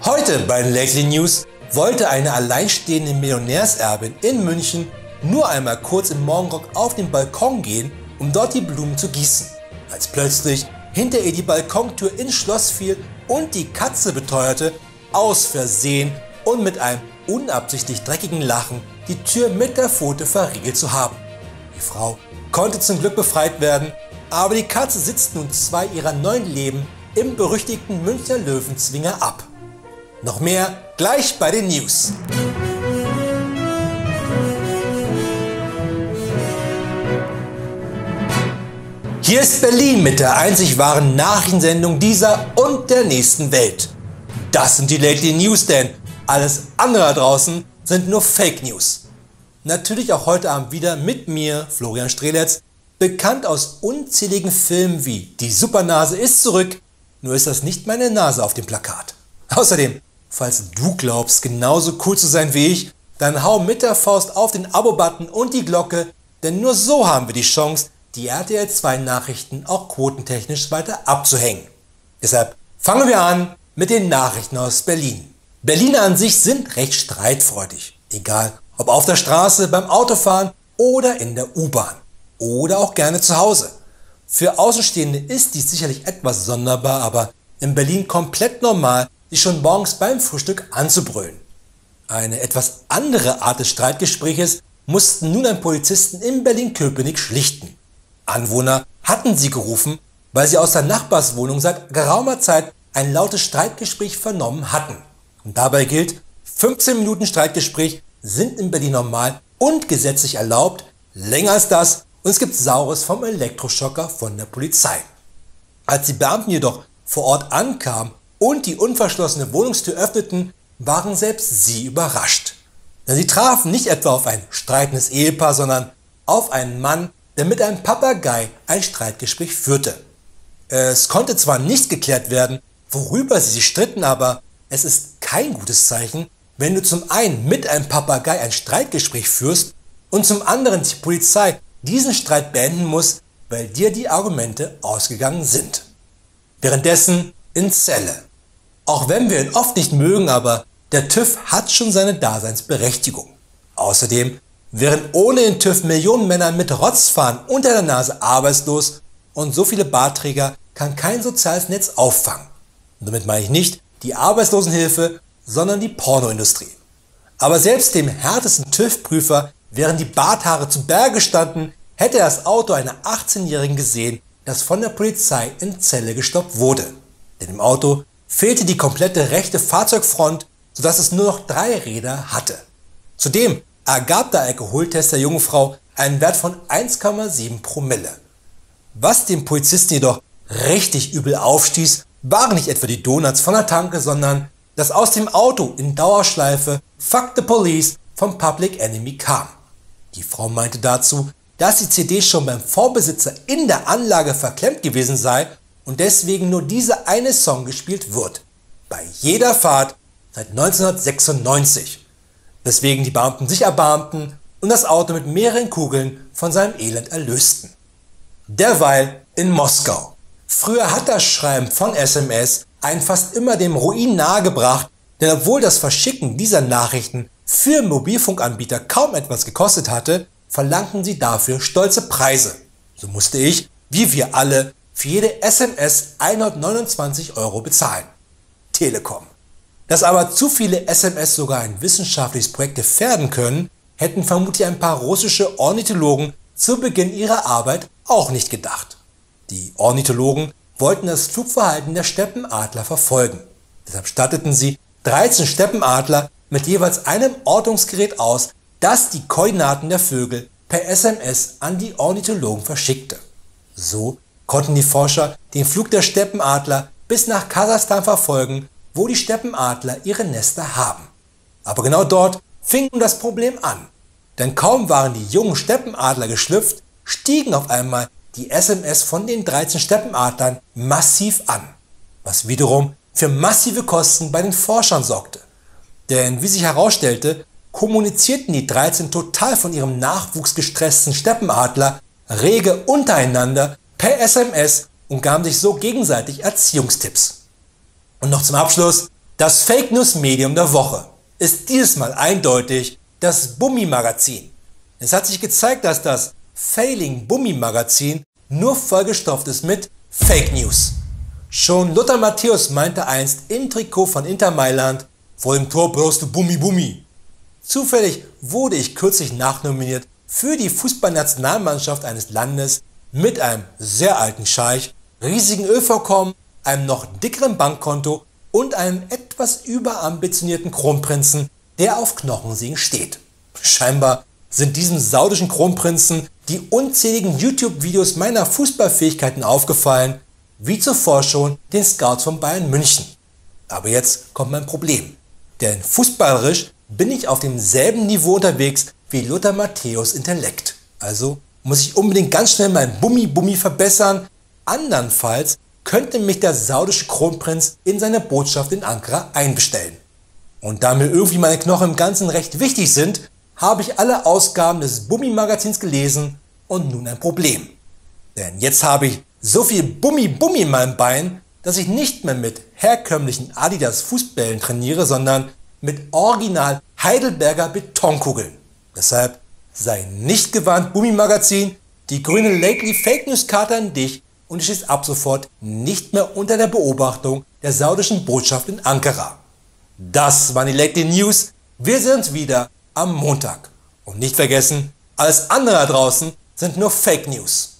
Heute bei den Lately News wollte eine alleinstehende Millionärserbin in München nur einmal kurz im Morgenrock auf den Balkon gehen, um dort die Blumen zu gießen, als plötzlich hinter ihr die Balkontür ins Schloss fiel und die Katze beteuerte, aus Versehen und mit einem unabsichtlich dreckigen Lachen die Tür mit der Pfote verriegelt zu haben. Die Frau konnte zum Glück befreit werden, aber die Katze sitzt nun 2 ihrer 9 Leben im berüchtigten Münchner Löwenzwinger ab. Noch mehr gleich bei den News. Hier ist Berlin mit der einzig wahren Nachrichtensendung dieser und der nächsten Welt. Das sind die Lately News, denn alles andere da draußen sind nur Fake News. Natürlich auch heute Abend wieder mit mir, Florian Streletz, bekannt aus unzähligen Filmen wie Die Supernase ist zurück, nur ist das nicht meine Nase auf dem Plakat. Außerdem, falls du glaubst, genauso cool zu sein wie ich, dann hau mit der Faust auf den Abo-Button und die Glocke, denn nur so haben wir die Chance, die RTL 2 Nachrichten auch quotentechnisch weiter abzuhängen. Deshalb fangen wir an mit den Nachrichten aus Berlin. Berliner an sich sind recht streitfreudig, egal ob auf der Straße, beim Autofahren oder in der U-Bahn oder auch gerne zu Hause. Für Außenstehende ist dies sicherlich etwas sonderbar, aber in Berlin komplett normal, sich schon morgens beim Frühstück anzubrüllen. Eine etwas andere Art des Streitgespräches mussten nun ein Polizisten in Berlin-Köpenick schlichten. Anwohner hatten sie gerufen, weil sie aus der Nachbarswohnung seit geraumer Zeit ein lautes Streitgespräch vernommen hatten. Und dabei gilt, 15 Minuten Streitgespräch sind in Berlin normal und gesetzlich erlaubt, länger als das und es gibt Saures vom Elektroschocker von der Polizei. Als die Beamten jedoch vor Ort ankamen und die unverschlossene Wohnungstür öffneten, waren selbst sie überrascht. Denn sie trafen nicht etwa auf ein streitendes Ehepaar, sondern auf einen Mann, der mit einem Papagei ein Streitgespräch führte. Es konnte zwar nicht geklärt werden, worüber sie sich stritten, aber es ist kein gutes Zeichen, wenn du zum einen mit einem Papagei ein Streitgespräch führst und zum anderen die Polizei diesen Streit beenden muss, weil dir die Argumente ausgegangen sind. Währenddessen in Celle. Auch wenn wir ihn oft nicht mögen, aber der TÜV hat schon seine Daseinsberechtigung. Außerdem wären ohne den TÜV Millionen Männer mit Rotzfahren unter der Nase arbeitslos und so viele Bartträger kann kein soziales Netz auffangen. Und damit meine ich nicht die Arbeitslosenhilfe, sondern die Pornoindustrie. Aber selbst dem härtesten TÜV-Prüfer wären die Barthaare zu Berge gestanden, hätte er das Auto einer 18-Jährigen gesehen, das von der Polizei in Celle gestoppt wurde. Denn im Auto fehlte die komplette rechte Fahrzeugfront, sodass es nur noch 3 Räder hatte. Zudem ergab der Alkoholtest der jungen Frau einen Wert von 1,7 Promille. Was dem Polizisten jedoch richtig übel aufstieß, waren nicht etwa die Donuts von der Tanke, sondern dass aus dem Auto in Dauerschleife Fuck the Police vom Public Enemy kam. Die Frau meinte dazu, dass die CD schon beim Vorbesitzer in der Anlage verklemmt gewesen sei und deswegen nur dieser eine Song gespielt wird. Bei jeder Fahrt seit 1996. Weswegen die Beamten sich erbarmten und das Auto mit mehreren Kugeln von seinem Elend erlösten. Derweil in Moskau. Früher hat das Schreiben von SMS einen fast immer dem Ruin nahegebracht, denn obwohl das Verschicken dieser Nachrichten für Mobilfunkanbieter kaum etwas gekostet hatte, verlangten sie dafür stolze Preise. So musste ich, wie wir alle, für jede SMS 129 € bezahlen. Telekom. Dass aber zu viele SMS sogar ein wissenschaftliches Projekt gefährden können, hätten vermutlich ein paar russische Ornithologen zu Beginn ihrer Arbeit auch nicht gedacht. Die Ornithologen wollten das Flugverhalten der Steppenadler verfolgen. Deshalb statteten sie 13 Steppenadler mit jeweils einem Ortungsgerät aus, das die Koordinaten der Vögel per SMS an die Ornithologen verschickte. So konnten die Forscher den Flug der Steppenadler bis nach Kasachstan verfolgen, wo die Steppenadler ihre Nester haben. Aber genau dort fing nun das Problem an. Denn kaum waren die jungen Steppenadler geschlüpft, stiegen auf einmal die SMS von den 13 Steppenadlern massiv an, was wiederum für massive Kosten bei den Forschern sorgte. Denn wie sich herausstellte, kommunizierten die 13 total von ihrem nachwuchsgestressten Steppenadler rege untereinander per SMS und gaben sich so gegenseitig Erziehungstipps. Und noch zum Abschluss, Das Fake News Medium der Woche ist dieses Mal eindeutig das Bummi-Magazin. Es hat sich gezeigt, dass das Failing Bummi-Magazin nur vollgestopft ist mit Fake News. Schon Lothar Matthäus meinte einst im Trikot von Inter Mailand: vor dem Tor brauchst du Bummi Bummi. Zufällig wurde ich kürzlich nachnominiert für die Fußballnationalmannschaft eines Landes mit einem sehr alten Scheich, riesigen ÖV-Kommen, einem noch dickeren Bankkonto und einem etwas überambitionierten Kronprinzen, der auf Knochensägen steht. Scheinbar sind diesem saudischen Kronprinzen die unzähligen YouTube-Videos meiner Fußballfähigkeiten aufgefallen, wie zuvor schon den Scouts von Bayern München. Aber jetzt kommt mein Problem, denn fußballerisch bin ich auf demselben Niveau unterwegs wie Lothar Matthäus Intellekt. Also muss ich unbedingt ganz schnell mein Bummi verbessern, andernfalls könnte mich der saudische Kronprinz in seine Botschaft in Ankara einbestellen. Und da mir irgendwie meine Knochen im Ganzen recht wichtig sind, habe ich alle Ausgaben des Bummi-Magazins gelesen und nun ein Problem. Denn jetzt habe ich so viel Bummi in meinem Bein, dass ich nicht mehr mit herkömmlichen Adidas Fußbällen trainiere, sondern mit original Heidelberger Betonkugeln. Deshalb sei nicht gewarnt, Bummi-Magazin, die grüne Lately Fake News Karte an dich und du stehst ab sofort nicht mehr unter der Beobachtung der saudischen Botschaft in Ankara. Das waren die Lately News. Wir sehen uns wieder am Montag. Und nicht vergessen, alles andere da draußen sind nur Fake News.